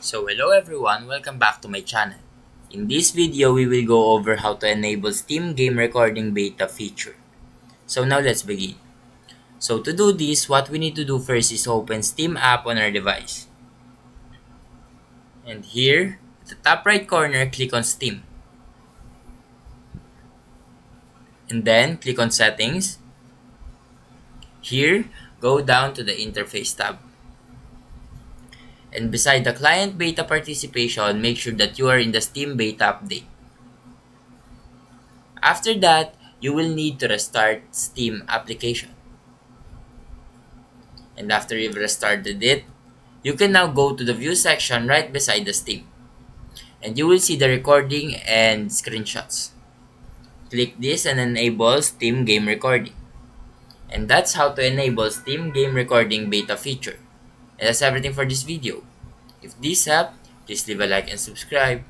So hello everyone, welcome back to my channel. In this video, we will go over how to enable Steam game recording beta feature. So now let's begin. So to do this, what we need to do first is open Steam app on our device. And here, at the top right corner, click on Steam. And then click on Settings. Here, go down to the Interface tab. And beside the client beta participation, make sure that you are in the Steam beta update. After that, you will need to restart Steam application. And after you've restarted it, you can now go to the view section right beside the Steam. And you will see the recording and screenshots. Click this and enable Steam game recording. And that's how to enable Steam game recording beta feature. And that's everything for this video. If this helped, please leave a like and subscribe.